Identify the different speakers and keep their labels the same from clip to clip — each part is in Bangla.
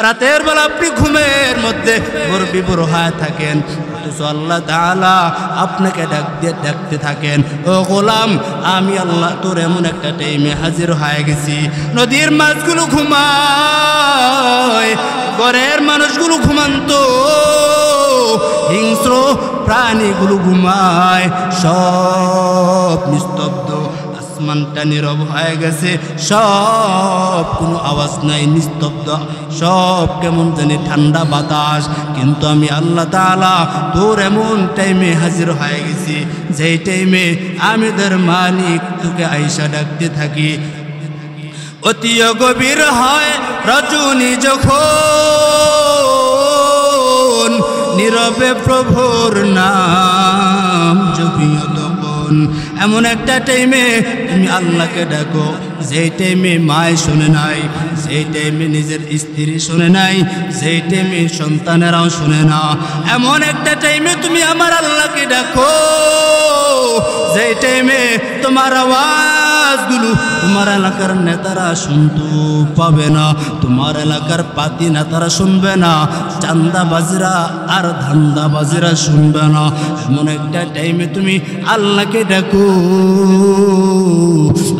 Speaker 1: রাতের বেলা আপনি ঘুমের মধ্যে বিভোর হয়ে থাকেন, অথচ আল্লাহ তাআলা আপনাকে ডাকতে থাকেন, ও গোলাম আমি আল্লাহ তোর এমন একটা টাইমে হাজির হয়ে গেছি। নদীর মাছগুলো ঘুমায়, ঘরের মানুষগুলো ঘুমান্ত, হিংস্র প্রাণীগুলো ঘুমায়, সব নিস্তব্ধ, আসমানটা নীরব হয়ে গেছে, সব কোনো আওয়াজ নাই, নিস্তব্ধ, সব কেমন জানি ঠান্ডা বাতাস। কিন্তু আমি আল্লাহ তাআলা তোর এমন টাইমে হাজির হয়ে গেছি, যেই টাইমে আমাদের মালিক তোকে আইসা ডাকতে থাকি। অতি গভীর হয় রজনী যখন, নীরবে প্রভুর নাম জপিও তখন। এমন একটা টাইমে তুমি আল্লাহকে ডাকো, যেই টাইমে মায় শুনে নাই, যেই টাইমে নিজের স্ত্রী শুনে নাই, যেই টাইমে সন্তানেরাও শুনে না। এমন একটা টাইমে তুমি আমার আল্লাহকে ডাকো, যেই টাইমে তোমার আওয়াজগুলো তোমার এলাকার নেতারা শুনতে পাবে না, তোমার এলাকার পাতি নেতারা শুনবে না, চান্দাবাজিরা আর ধান্দাবাজিরা শুনবে না। এমন একটা টাইমে তুমি আল্লাহকে ডাকো।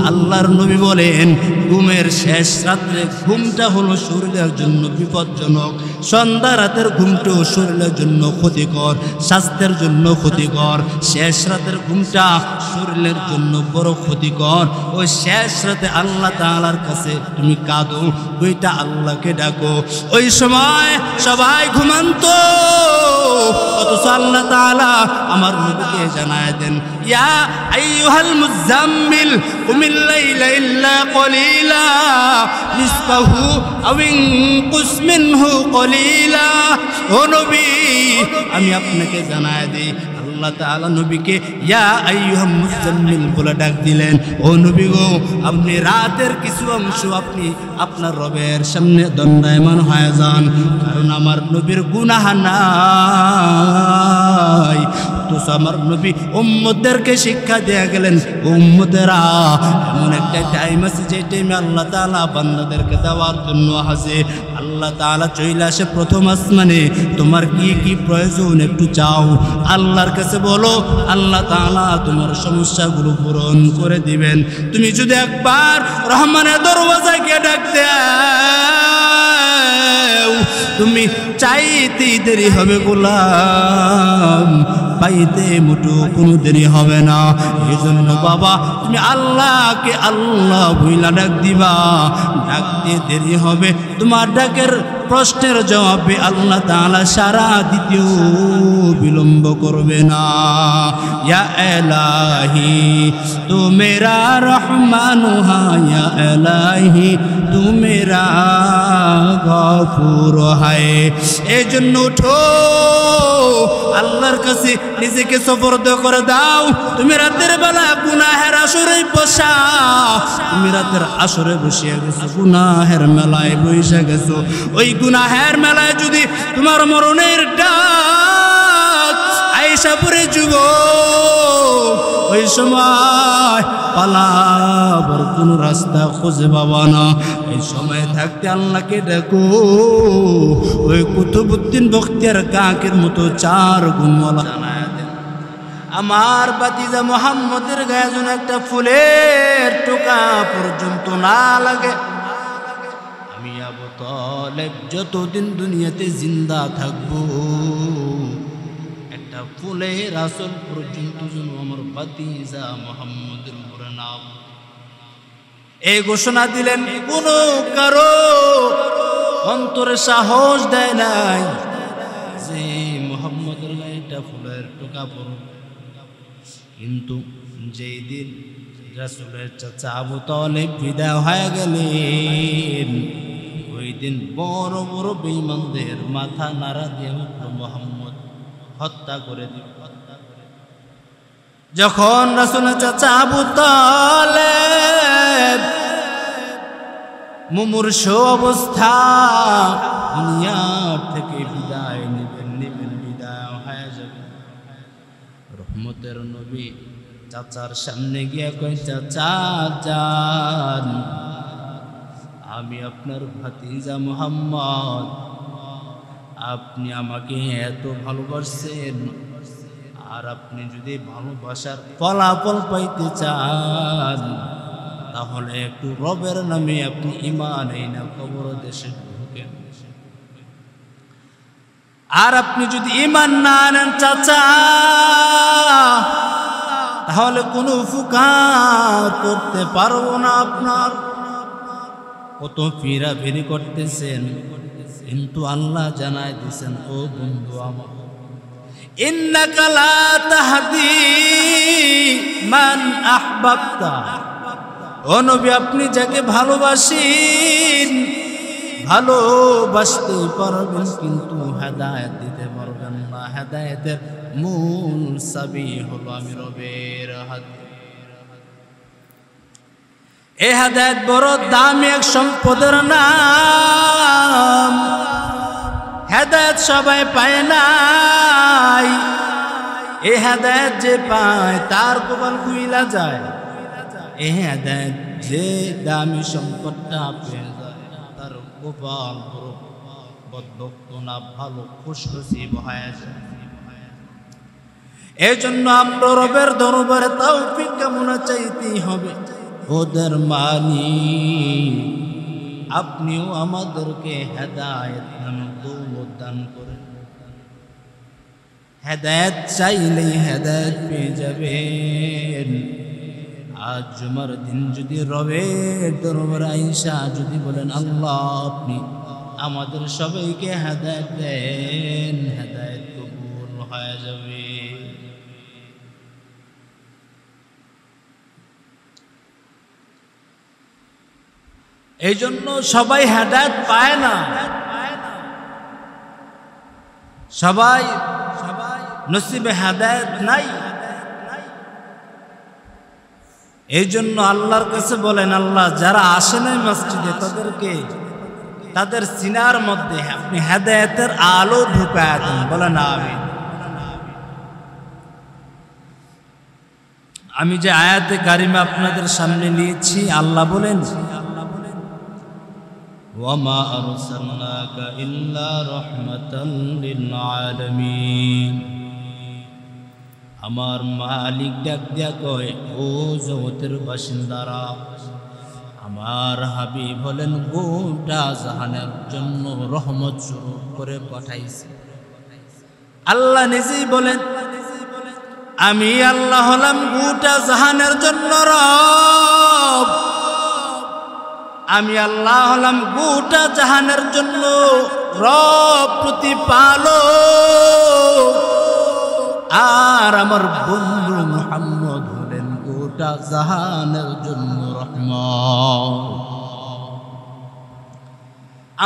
Speaker 1: আল্লাহর নবী বলেন, ঘুমের শেষ রাত্রে ঘুমটা হলো শরীরের জন্য বিপজ্জনক, সন্ধ্যা রাতের ঘুমটাও শরীরের জন্য ক্ষতিকর, স্বাস্থ্যের জন্য ক্ষতিকর। শেষ রাতের ঘুমটা শরীরের জন্য বড় ক্ষতিকর। ওই শেষ রাতে আল্লাহ তাআলার কাছে তুমি কাঁদো, ওইটা আল্লাহকে ডাকো। ওই সময় সবাই ঘুমান্ত, অথচ আল্লাহ তাআলা আমার নবীকে জানায় দেন, ইয়া আইয়ুহাল মুজাম্মিল কুমিল লাইলা ইল্লা কলিলা নিসফাহু আও ইনকুস মিনহু কলিলা। ও নবী, আমি আপনাকে জানায় দিই, আল্লাহ তাআলা নবীকে ইয়া আইয়ুহাল মুজাম্মিল বলে ডাক দিলেন। ও নবী গো, আপনি রাতের কিছু অংশ আপনি আপনার রবের সামনে দণ্ডায়মান হয়ে যান, কারণ আমার নবীর গুনাহ নাই। তো আমার নবী উম্মতদেরকে শিক্ষা দিয়ে গেলেন, উম্মতেরা এমন একটা টাইম আছে যে টাইমে আল্লাহ তাআলা বান্দাদেরকে দেওয়ার জন্য হাজির। আল্লাহ তাআলা চলে আসে প্রথম আসমানে, তোমার কি কি প্রয়োজন একটু চাও, আল্লাহর কাছে বলো, আল্লাহ তাআলা তোমার সমস্যাগুলো পূরণ করে দিবেন। তুমি যদি একবার রহমানের দরওয়াজায় গিয়ে ডাক দাও, তুমি চাইতে দেরি হবে গোলাম, পাইতে মুঠো কোনো দেরি হবে না। এই জন্য বাবা তুমি আল্লাহকে আল্লাহ ভুইলা ডাক দিবা, ডাকতে দেরি হবে, তোমার ডাকের প্রশ্নের জবাবে আল্লাহ তাআলা সারা দিতেও বিলম্ব করবে না। ইয়া ইলাহি তু মেরা রহমান হ্যাঁ, ইয়া ইলাহি তু মেরা গফুর হ্যায়। এই জন্য উঠো, আল্লাহর কাছে নিজেকে সুপর্দ করে দাও। তুমি রাতের বেলা গুনাহের আসরে বসা, তুমি রাতের আসরে বসিয়া গেছো, গুনাহের মেলায় বসে গেছো। ওই গুনাহের মেলায় যদি তোমার মরণের ডাক আইসা পড়ে যুব, ওই সময় পালাবার কোন রাস্তা খুঁজে পাবা না। এই সময় থাকতে আল্লাহকে ডাকো। ওই কুতুবউদ্দিন বখতিয়ার কাকের মতো 4 গুণওয়ালা জানায়া দেন, আমার বাতিজা মুহাম্মদের গায়ে যেন একটা ফুলের টোকা পর্যন্ত না লাগে। আমি আবু তালেব যতদিন দুনিয়াতে জিন্দা থাকবো, একটা ফুলের আসল পর্যন্ত যেন আমার বাতিজা মুহাম্মদের উপরে না। এই ঘোষণা দিলেন, কোন কারো অন্তরে সাহস দেয় নাই যে মুহাম্মদের গায়ে একটা ফুলের টোকা পড়ুক। কিন্তু যেই দিন রাসূলের চাচা আবু তালেব বিদায় হয়ে গেলেন, ওই দিন বড় বড় বেঈমানদের মাথা নাড়া দিয়ে উঠল, মুহাম্মদ হত্যা করে দিল। যখন রাসূলের চাচা আবু তালেব মুমূর্ষ অবস্থা দুনিয়া থেকে বিদায় নেবেন, বিদায় হয়ে যাবে, রহমতের নবী চাচার সামনে গিয়া কয়, চাচা যান, আমি আপনার ভাতিজা মুহাম্মদ, আপনি আমাকে এত ভালোবাসছেন, আর আপনি যদি ভালোবাসার ফলাফল পাইতে চান তাহলে একটু রবের নামে আপনি ঈমান এনে কবর দেশে ঢুকেন। আর আপনি যদি ঈমান না আনেন চাচা, তাহলে কোনো উপকার করতে পারবো না আপনার। কত ফিরাফিরি করতেছেন, কিন্তু আল্লাহ জানাই দিয়েছেন, ও বন্ধু আমার, ইন্নাকা লা তাহদি মান আহবাবতা, ও নবী আপনি যাকে ভালোবাসেন ভালোবাসতে পারবেন, কিন্তু হেদায়েত দিতে পারবেন না। হেদায়েতের মূল চাবি হলো আমি রবের হাত। এই হেদায়েত বড় দামি এক সম্পদের নাম। হেদায়েত সবাই পায় নাই, এই হেদায়েত যে পায় তার কপাল খুইলা যায়। এই হেদায়েত যে দামি সম্পদটা পেয়ে যায় তার কপাল বড় বদবক্ত না ভালো খুশনসিব হয়ে যায়। এই জন্য আমরা রবের দরবারে তৌফিক কামনা চাইতেই হবে। ওদের মানি আপনিও আমাদেরকে হেদায়েত দৌলত দান করেন। হেদায়েত চাইলেই হেদায়েত পেয়ে যাবেন। আজ জুমার দিন যদি রবের দরবারে আইসা যদি বলেন, আল্লাহ আপনি আমাদের সবাইকে হেদায়েত দেন, হেদায়েত কবুল হয়ে যাবে। এই জন্য সবাই হেদায়েত পায় না, সবাই নসিবে হেদায়েত নাই। এই জন্য আল্লাহর কাছে বলেন, আল্লাহ যারা আসে নাই মসজিদে তাদেরকে তাদের সিনার মধ্যে আপনি হেদায়েতের আলো ঢুকায় দেন। বলেন আমিন। আমি যে আয়াতে কারিমা আপনাদের সামনে নিয়েছি, আল্লাহ বলেন, ওয়ামা আরসালনাকা ইল্লা রাহমাতাল লিল আলামিন। আমার মালিক ডাক দিয়া কয়, ও জগতের বাসিন্দারা, আমার হাবিব হলেন গোটা জাহানের জন্য রহমত স্বরূপ করে পাঠাইছি। আল্লাহ নিজেই বলেন, আমি আল্লাহ হলাম গোটা জাহানের জন্য রব। আমি আল্লাহ হলাম গোটা জাহানের জন্য রব, প্রতিপালক। আর আমার বন্ধু মুহাম্মদ হলেন গোটা জাহানের জন্য রহমত।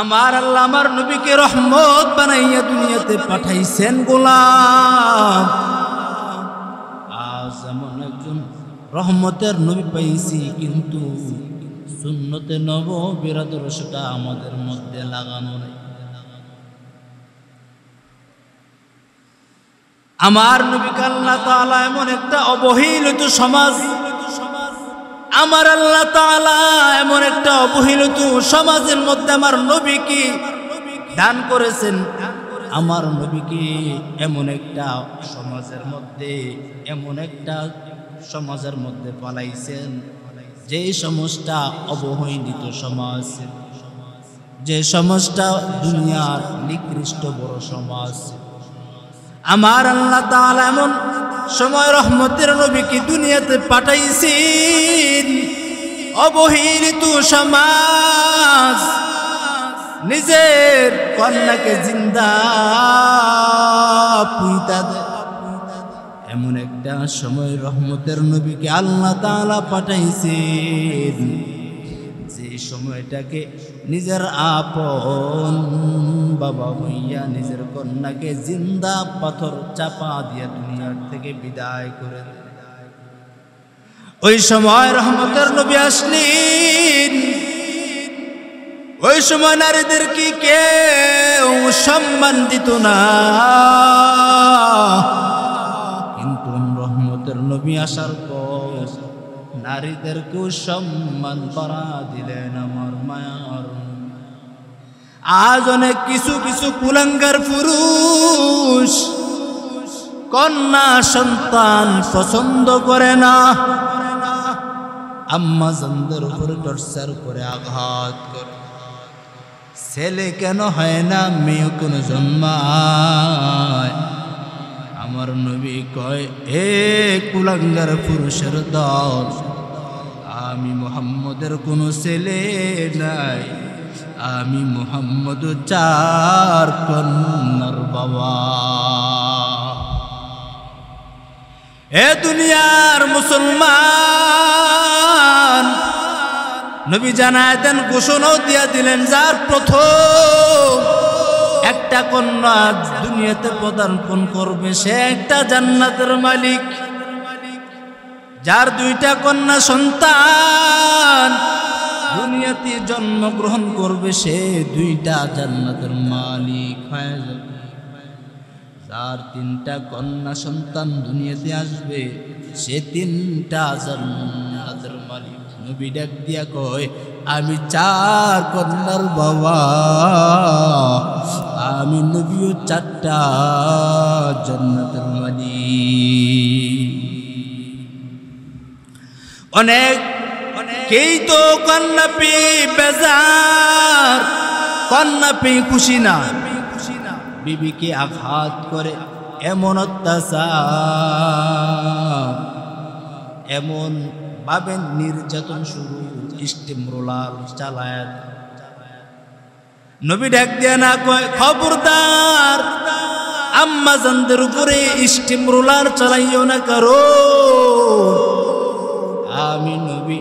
Speaker 1: আমার আল্লাহ আমার নবীকে রহমত বানাইয়া দুনিয়াতে পাঠাইছেন গোলাম। আজ এমন একজন রহমতের নবী পাইছি, কিন্তু সুন্নতে নববীর আদর্শটা আমাদের মধ্যে লাগানো নেই। আমার নবীকে আল্লাহ তাআলা এমন একটা অবহেলিত সমাজ, আমার আল্লাহ তাআলা এমন একটা অবহেলিত সমাজের মধ্যে আমার নবীকে দান করেছেন। আমার নবীকে এমন একটা সমাজের মধ্যে পালাইছেন, যে সমাজটা অবহেলিত সমাজ, যে সমাজটা দুনিয়ার নিকৃষ্ট বড় সমাজ। আমার আল্লাহ তাআলা এমন সময় রহমতের নবীকে দুনিয়াতে পাঠাইছেন, অবহেলিত সমাজ নিজের কন্যাকে জিন্দা পুইতা দেয়। এমন একটা সময় রহমতের নবীকে আল্লাহ তাআলা পাঠাইছেন, যে সময়টাকে নিজের আপন বাবা হইয়া নিজের কন্যাকে জিন্দা পাথর চাপা দিয়া দুনিয়ার থেকে বিদায় করে দেয়। ওই সময় রহমতের নবী আসলেন, ওই সময় নারীদেরকে কেউ সম্মান দিত না, কিন্তু রহমতের নবী আসার পর নারীদেরকেও সম্মান করা দিলেন আমার মায়ার। আজ অনেক কিছু কিছু কুলাঙ্গার পুরুষ কন্যা সন্তান পছন্দ করে না, আম্মা জানদের উপরে টর্চার করে, আঘাত করে। ছেলে কেন হয় না, মেয়ে কেন জন্মায়? আমার নবী কয়, এ কুলাঙ্গার পুরুষের দল, আমি মুহাম্মদের কোনো ছেলে নাই, আমি মুহাম্মদ 4 কন্যার বাবা। এ দুনিয়ার মুসলমান, নবী জানায় দেন, ঘোষণাও দিয়া দিলেন, যার প্রথম একটা কন্যা দুনিয়াতে পদার্পণ করবে সে একটা জান্নাতের মালিক। যার 2টা কন্যা সন্তান দুনিয়াতে জন্মগ্রহণ করবে সে 2টা জান্নাতের মালিক হয়ে যাবে। যার 3টা কন্যা সন্তান দুনিয়াতে আসবে সে 3টা জান্নাতের মালিক। নবী ডাক দিয়া কয়, আমি 4 কন্যার বাবা, আমি নবীও 4টা জান্নাতের মালিক। অনেকেই তো কন্যা পেয়ে বেজার, কন্যা পেয়ে খুশি না, বিবিকে আঘাত করে, এমন অত্যাচার, এমন ভাবে নির্যাতন শুরু, স্টিম রোলার চালায়। নবী ডাক দিয়া না কয়, খবরদার আম্মা জানদের উপরে স্টিম রোলার চালাইও না, কারো আমি নবী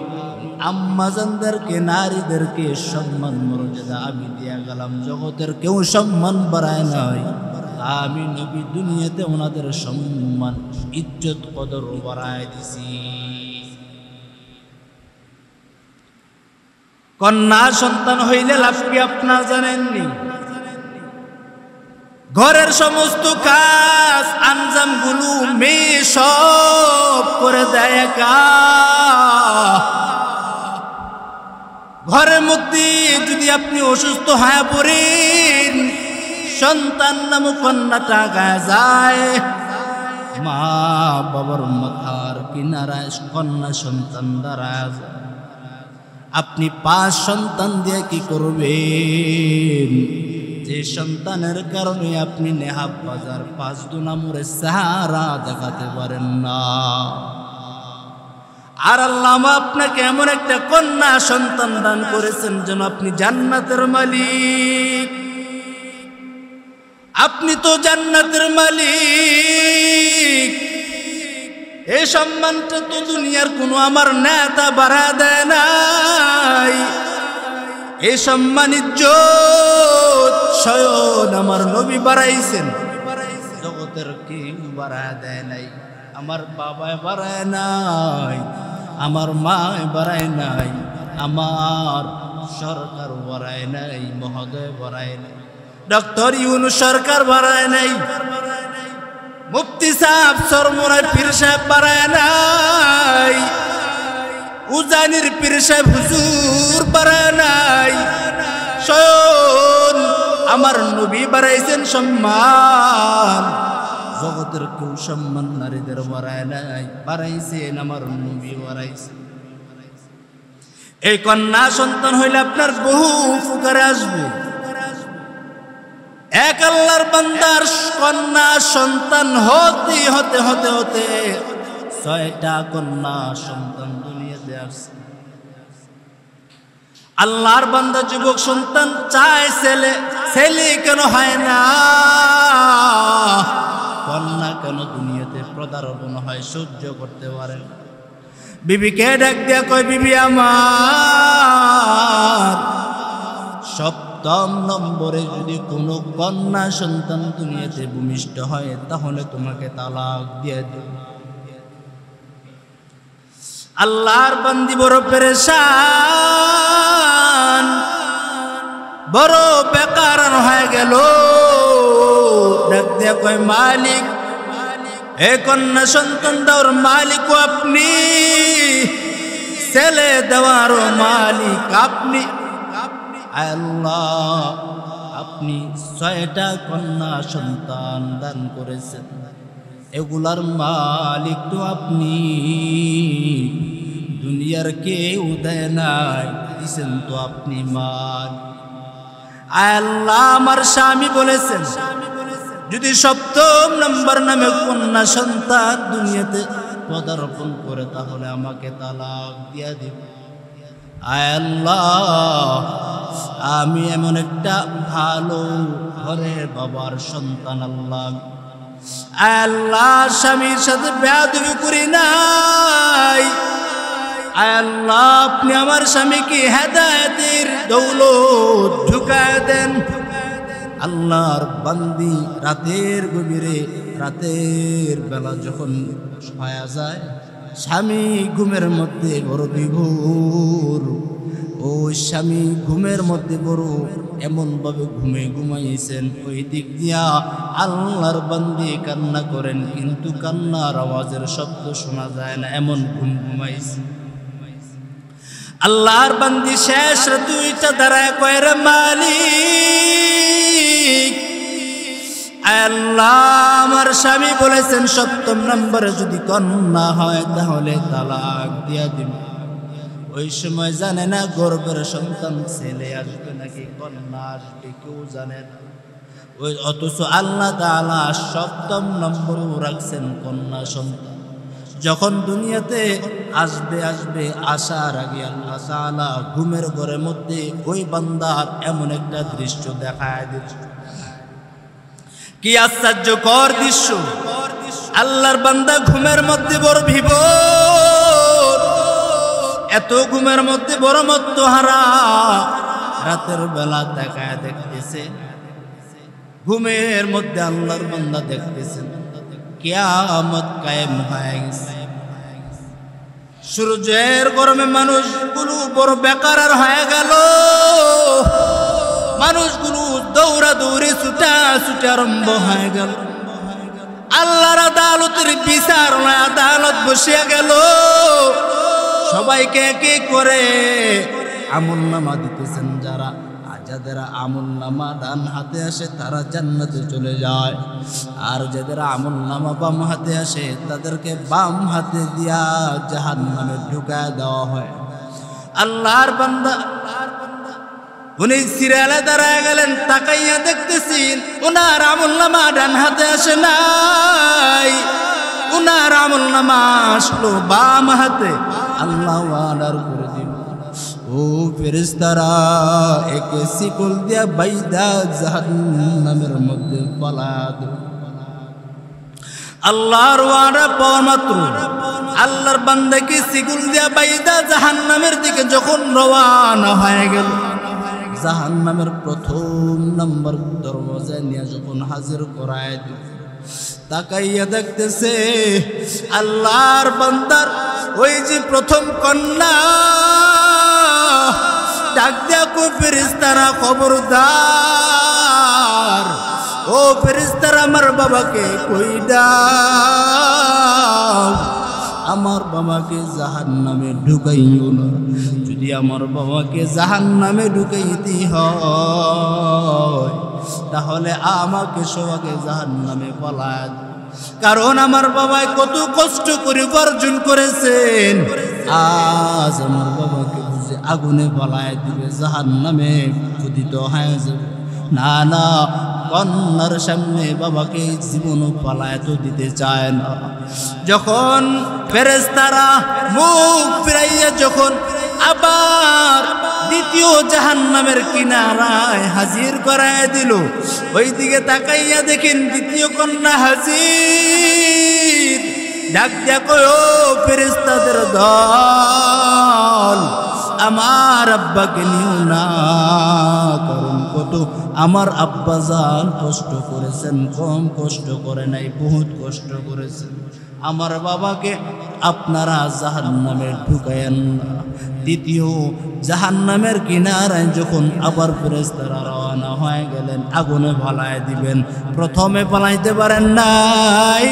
Speaker 1: আম্মা জানদেরকে, নারীদেরকে সম্মান মর্যাদা আমি দিয়া গেলাম, জগতের কেউ সম্মান বাড়ায় নাই। আমি নবী দুনিয়াতে ওনাদের সম্মান ইজ্জত কদর বাড়ায় দিছি। কন্যা সন্তান হইলে লাভ কি আপনার জানেননি? ঘরের সমস্ত কাজ আঞ্জামগুলো মেয়ে সব করে দেয় একা। ঘরের মধ্যে যদি আপনি অসুস্থ হয়ে পড়েন, সন্তান নামক কন্যাটা গায়ে যায়, মা বাবার মাথার কিনারায় কন্যা সন্তান দাঁড়ায় যায়। আপনি 5 সন্তান দিয়ে কি করবেন? যে সন্তানের কারণে আপনি নেহাব বাজার 5 দুনামুরে সাহারা দেখাতে পারেন না। আর আল্লাহ আপনাকে এমন একটা কন্যা সন্তান দান করেছেন যেন আপনি জান্নাতের মালিক। আপনি তো জান্নাতের মালিক। এই সম্মানটা তো দুনিয়ার কোনো আমার নেতা বাড়া দেয় নাই। এই সম্মান ইজ্জত স্বয়ং আমার নবী বাড়াইছেন, জগতের কেউ বাড়া দেয় নাই। আমার বাবায় বাড়ায় নাই, আমার মায় বাড়ায় নাই, আমার সরকার বাড়ায় নাই, মহোদয় বাড়ায় নাই, ডক্টর ইউনূস সরকার বাড়ায় নাই, মুফতি সাহেব সরমুরাই পীর সাহেব বাড়ায় নাই, উজানির পীর সাহেব হুজুর বাড়ায় নাই। শোন, আমার নবী বাড়াইছেন সম্মান। জগতের কেউ সম্মান নারীদের বাড়ায় নাই, বাড়াইছেন আমার নবী বাড়াইছেন। এই কন্যা সন্তান হইলে আপনার বহু উপকারে আসবে। এক আল্লাহর বান্দার কন্যা সন্তান হতে হতে হতে হতে 6টা কন্যা সন্তান দুনিয়াতে আসছে। আল্লাহর বান্দা যুবক সন্তান চায় ছেলে, ছেলে কেন হয় না? কন্যা কেন দুনিয়াতে পদার্পণ হয় সহ্য করতে পারে না। বিবিকে ডাক দিয়া কয়, বিবি আমার, 7ম নম্বরে যদি কোনো কন্যা সন্তান দুনিয়াতে ভূমিষ্ঠ হয় তাহলে তোমাকে তালাক দিয়ে দেব। আল্লাহর বান্দি বড় পেরেশান, বড় বেকার হয়ে গেল। ডাক দিয়া কয়, মালিক, এ কন্যা সন্তান দেওয়ার মালিক আপনি, ছেলে দেওয়ারও মালিক আপনি। আল্লাহ, আপনি 6টা কন্যা সন্তান দান করেছেন, এগুলার মালিক তো আপনি, দুনিয়ার কেউ দেয় নাই, দিছেন তো আপনি মালিক। আল্লাহ, আমার স্বামী বলেছেন যদি 7ম নম্বর নামে কন্যা সন্তান দুনিয়াতে পদার্পণ করে তাহলে আমাকে তালাক দিয়া দিবে। আল্লাহ, আমি এমন একটা ভালো ঘরের বাবার সন্তান আল্লাহ, আল্লাহ স্বামীর সাথে বেয়াদবি করি নাই। আল্লাহ, আপনি আমার স্বামীকে হেদায়েতের দৌলত ঢুকায় দেন। আল্লাহর বান্দি রাতের গভীরে, রাতের বেলা যখন শোয়া যায়, স্বামী ঘুমের মধ্যে বড় বিভোর, ও স্বামী ঘুমের মধ্যে বড় এমনভাবে ঘুমাইয়েছেন, ওই দিক দিয়া আল্লাহর বান্দি কান্না করেন, কিন্তু কান্নার আওয়াজের শব্দ শোনা যায় না, এমন ঘুমাইছে। আল্লাহর বান্দি শেষ রাতে উইটা দাঁড়ায় কয়, রে মালিক, আল্লাহ আমার স্বামী বলেছেন 7ম নম্বরে যদি কন্যা হয় তাহলে তালাক দিয়া দিব। ওই সময় জানে না গর্ভের সন্তান ছেলে আসবে নাকি কন্যা আসবে, কেউ জানে না। ওই অথচ আল্লাহ তাআলা 7ম নম্বরও রাখছেন কন্যা সন্তান। যখন দুনিয়াতে আসবে আসার আগে আল্লাহ তাআলা ঘুমের ঘরের মধ্যে ওই বান্দার এমন একটা দৃশ্য দেখায় দিচ্ছে, কি আশ্চর্যকর দৃশ্য। আল্লাহর বান্দা ঘুমের মধ্যে বড় বিভোর, এত ঘুমের মধ্যে বড় মত্তহারা, রাতের বেলা দেখায় দেখতেছে, ঘুমের মধ্যে আল্লাহর বান্দা দেখতেছেন কিয়ামত কায়েম হয়ে গেছে। সূর্যের গরমে মানুষগুলো বড় বেকার হয়ে গেল, মানুষগুলো দৌড়াদৌড়ি ছুটাছুটি আরম্ভ হয়ে গেল। আল্লাহর আদালতের বিচার নয়, আদালত বসিয়া গেল। সবাইকে একে করে আমলনামা দিতেছেন, যাদের আমলনামা ডান হাতে আসে তারা জান্নাতে চলে যায়, আর যাদের আমলনামা বাম হাতে আসে তাদেরকে বাম হাতে দিয়া জাহান্নামে ঢুকায় দেওয়া হয়। আল্লাহর বান্দা উনি সিরিয়ালে দাঁড়ায় গেলেন, তাকাইয়া দেখতেছেন ওনার আমলনামা ডান হাতে আসে নাই, ওনার আমলনামা আসলো বাম হাতে। আল্লাহ অর্ডার করে দিল, ও ফেরেশতারা একে শিকল দিয়া বাইদা জাহান্নামের মধ্যে পালায়া দাও। আল্লাহর ওয়াদা পাওয়া মাত্র আল্লাহর বান্দাকে শিকল দিয়া বাইদা জাহান্নামের দিকে যখন রওয়ানা হয়ে গেল, জাহান্নামের 1ম নম্বর দরওয়াজায় নিয়ে যখন হাজির করায় দিল, তাকাইয়া দেখতেছে আল্লাহর বান্দার ওই যে 1ম কন্যা, ডাক দিয়া কো ফেরেশতারা খবরদার, ও ফেরেশতারা আমার বাবাকে কই দাও, আমার বাবাকে জাহান্নামে ঢুকাইও না। যদি আমার বাবাকে জাহান্নামে ঢুকাইতে হয় তাহলে আমাকে সবাইকে জাহান্নামে পালায়, কারণ আমার বাবাই কত কষ্ট করে উপার্জন করেছেন, আজ আমার বাবাকে বুঝে আগুনে পালায় দিবে, জাহান্নামে পতিত হয়ে যাবে। না না, কন্যার সামনে বাবাকে জীবনও পালায় তো দিতে চায় না। যখন ফেরেশতারা মুখ ফিরাইয়া যখন আবার দ্বিতীয় জাহান্নামের কিনারায় হাজির করায় দিল, ওই দিকে তাকাইয়া দেখেন দ্বিতীয় কন্যা হাজির। ডাক দিয়া কয়, ও ফেরেশতাদের দল, আমার আব্বাকে নিও না, কারণ কত আমার আব্বা জান কষ্ট করেছেন, কম কষ্ট করে নাই, বহুত কষ্ট করেছেন। আমার বাবাকে আপনারা জাহান্নামে ঢুকায়েন না। দ্বিতীয় জাহান্নামের কিনারায় যখন আবার ফেরেশতারা রওনা হয়ে গেলেন, আগুনে পালায় দিবেন। প্রথমে পালাইতে পারেন নাই,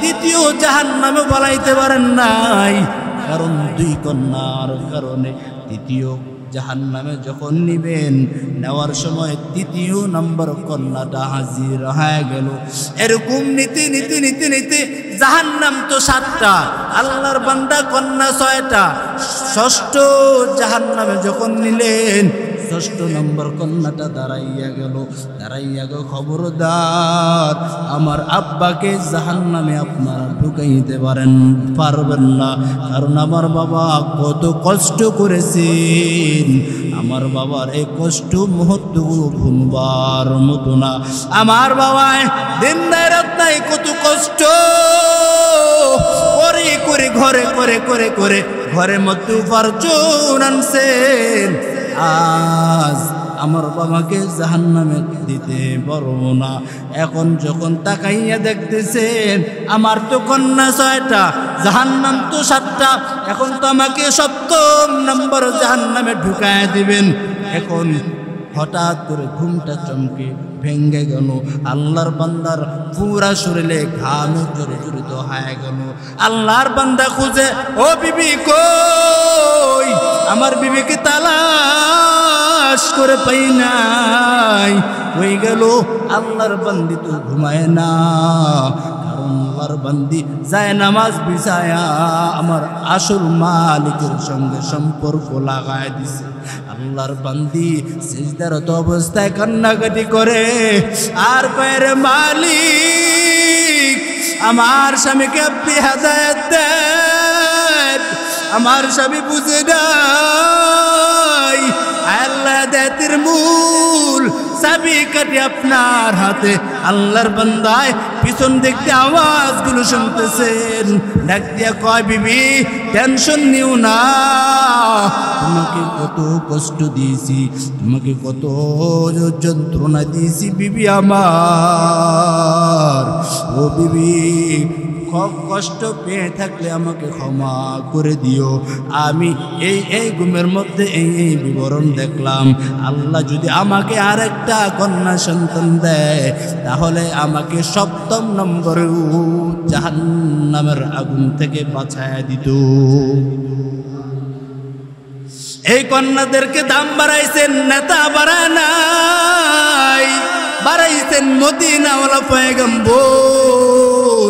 Speaker 1: দ্বিতীয় জাহান্নামে পালাইতে পারেন নাই, কারণ দুই কন্যার কারণে তৃতীয় জাহান্নামে যখন নিবেন, নেওয়ার সময় তৃতীয় নম্বর কন্যাটা হাজির হয়ে গেল। এরকম নীতি নীতি নীতি নীতি জাহান্নাম তো 7টা, আল্লাহর বান্দা কন্যা 6টা। ষষ্ঠ জাহান্নামে যখন নিলেন, 6ষ্ঠ নম্বর কন্যাটা দাঁড়াইয়া গেল। খবরদার, আমার আব্বাকে জাহান্নামে আপনারা ঢুকাইতে পারবেন না, কারণ আমার বাবা কত কষ্ট করেছেন। আমার বাবার এই কষ্ট মুহূর্তগুলো ভুলবার মতো না। আমার বাবায় দিন নাই রাত নাই কত কষ্ট করে করে ঘরে ঘরের মধ্যে উপার্জন আনছেন। আজ আমার বাবাকে জাহান্নামে দিতে পারবো না। এখন যখন তাকাইয়া দেখতেছেন, আমার তো কন্যা 6টা, জাহান্নাম তো 7টা, এখন তো আমাকে 7ম নম্বর জাহান্নামে ঢুকায় দিবেন। এখন হঠাৎ করে ঘুমটা চমকে ভেঙ্গে গেল। আল্লাহর বান্দার পুরা শরীরে ঘামে জড়িত হয়ে গেল। আল্লাহর বান্দা খুঁজে, ও বিবি কই, আমার বিবিকে তালাশ করে পাই নাই। হয়ে গেল আল্লাহর বান্দি তো ঘুমায় না, কারণ আল্লাহর বান্দি যায় নামাজ বিছায়া আমার আসল মালিকের সঙ্গে সম্পর্ক লাগায় দিছে। আল্লাহর বান্দি সিজদারত অবস্থায় কান্নাকাটি করে আর কয়ের, মালিক আমার স্বামীকে আপনি হেদায়েত দেন, আমার স্বামী বুঝে নাই। আল্লাহ হেদায়েতের মূল চাবিকাঠি আপনার হাতে। আল্লাহর বান্দায় পিছন দেখতে আওয়াজগুলো শুনতেছেন, ডাক দিয়া কয়, বিবি টেনশন নিও না, তোমাকে কত কষ্ট দিয়েছি, তোমাকে কত যন্ত্রণা দিয়েছি বিবি আমার। ও বিবি, কষ্ট পেয়ে থাকলে আমাকে ক্ষমা করে দিও। আমি এই ঘুমের মধ্যে এই বিবরণ দেখলাম। আল্লাহ যদি আমাকে আরেকটা কন্যা সন্তান দেয়, তাহলে আমাকে 7ম নম্বরে জাহান্নামের আগুন থেকে বাঁচায়া দিত। এই কন্যাদেরকে দাম বাড়াইছেন, নেতা বাড়ায় নাই, বাড়াইছেন মদিনাওয়ালা পয়গম্বর।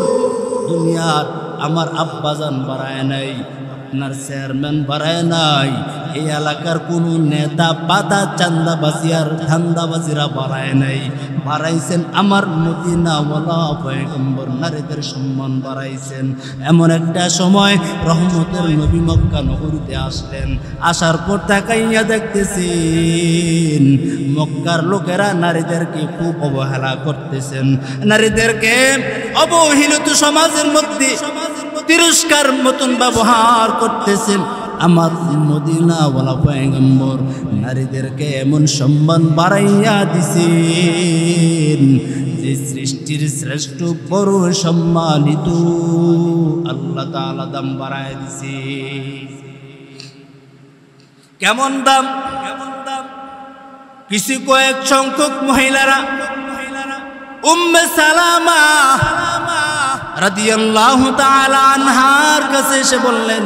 Speaker 1: দুনিয়ার আমার আব্বাজান বাড়ায় নাই, আপনার চেয়ারম্যান বাড়ায় নাই, এই এলাকার কোনো নেতা পাতা চান্দাবাজি আর ধান্দাবাজিরা বাড়ায় নাই, বাড়াইছেন আমার মদিনাওয়ালা পয়গম্বর। নারীদের সম্মান বাড়াইছেন। এমন একটা সময় রহমতের নবী মক্কা নগরীতে আসলেন। আসার পর তাকাইয়া দেখতেছেন মক্কার লোকেরা নারীদেরকে খুব অবহেলা করতেছেন, নারীদেরকে অবহেলিত সমাজের মধ্যে তিরস্কার মতন ব্যবহার করতেছেন। আমার মদিনাওয়ালা পয়গম্বর নারীদেরকে এমন সম্মান বাড়াইয়া দিছেন যে সৃষ্টির শ্রেষ্ঠ বড় সম্মানিত আল্লাহ তাআলা দাম বাড়াইয়া দিছে। কেমন দাম? কিছু কয়েক সংখ্যক মহিলারা উম্মে সালামা রাদিয়াল্লাহু তাআলা আনহার কাছে এসে বললেন,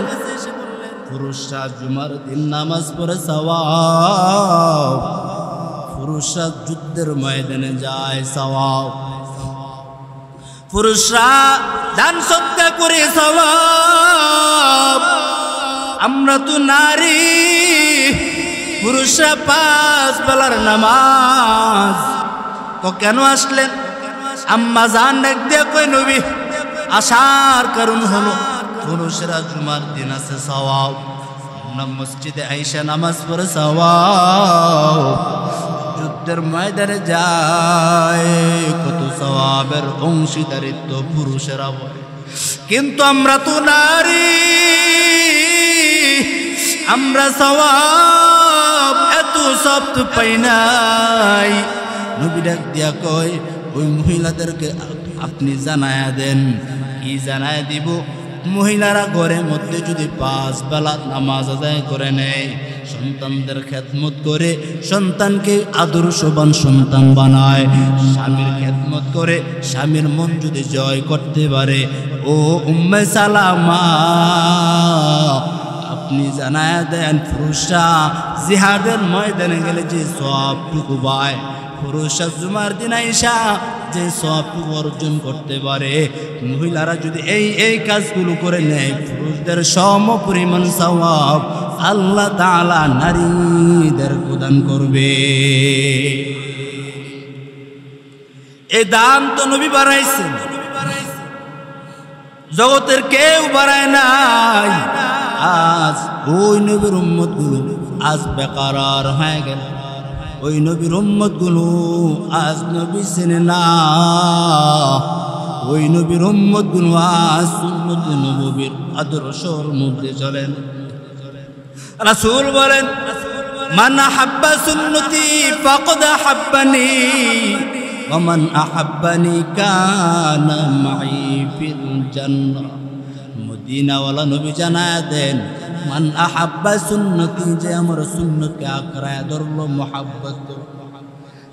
Speaker 1: পুরুষরা জুমার দিন নামাজ পড়ে সওয়াব, পুরুষরা যুদ্ধের ময়দানে যায় সওয়াব, পুরুষরা দান সদকা করে সওয়াব, আমরা তো নারী, পুরুষরা 5 বেলার নামাজ। তো কেন আসলেন? আম্মা জান ডাক দিয়ে কই, নবী আসার কারণ হলো পুরুষরা জুমার দিন আছে সওয়াব, আমরা মসজিদে আইসা নামাজ পড়ে সওয়াব, যুদ্ধের ময়দানে যায় কত সওয়াবের অংশীদারিত্ব পুরুষেরা বলে। কিন্তু আমরা তো নারী, আমরা সওয়াব এত সব তো পাই নাই। নবী ডাক দিয়া কয়, ওই মহিলাদেরকে আপনি জানায়া দেন। কি জানায় দিব? মহিলারা ঘরের মধ্যে যদি 5 বেলা নামাজ আদায় করে নেয়, সন্তানদের খেদমত করে সন্তানকে আদর্শবান সন্তান বানায়, স্বামীর খেদমত করে স্বামীর মন যদি জয় করতে পারে, ও উম্মে সালামা আপনি জানায় দেন পুরুষরা জিহাদের ময়দানে গেলে যে সবটুকু পায়, পুরুষরা জুমার দিন আইসা যে সবটুকু অর্জন করতে পারে, মহিলারা যদি এই কাজগুলো করে নেয় পুরুষদের সম পরিমাণ সওয়াব আল্লাহ তাআলা নারীদের প্রদান করবে। এই দাম তো নবী বাড়াইছেন, জগতের কেউ বাড়ায় নাই। আজ ওই নবীর উম্মত গুলো আজ বেকার হয়ে গেল, ওই নবীর উম্মত গুলো আজ নবী চেনে না, ওই নবীর উম্মত গুলো আজ সুন্নত নবীর আদর্শের মধ্যে চলেন। রাসূল বলেন, মান আহাব্বা সুন্নতি ফাকাদ আহাব্বানি ওয়া মান আহাব্বানি কানা মাই ফিল জান্নাহ। মদিনাওয়ালা নবী জানায় দেন, মান আহাব্বা সুন্নতি, যে আমার সুন্নতকে আঁকড়ায় ধরলো, মহাব্বত করলো,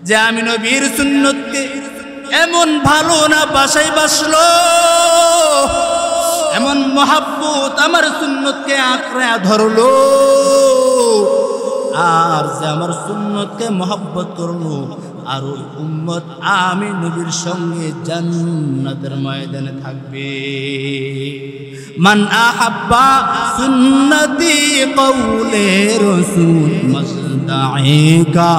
Speaker 1: যে আমি নবীর সুন্নতকে এমন ভালো না বাসায় বাসলো, এমন মহাব্বত আমার সুন্নতকে আঁকড়ায় ধরলো, আর যে আমার সুন্নতকে মহাব্বত করলো, আর ওই উম্মত আমি নবীর সঙ্গে জান্নাতের ময়দানে থাকবে। মান আহাব্বা সুন্নতি কওলে রাসূল মসদাইকা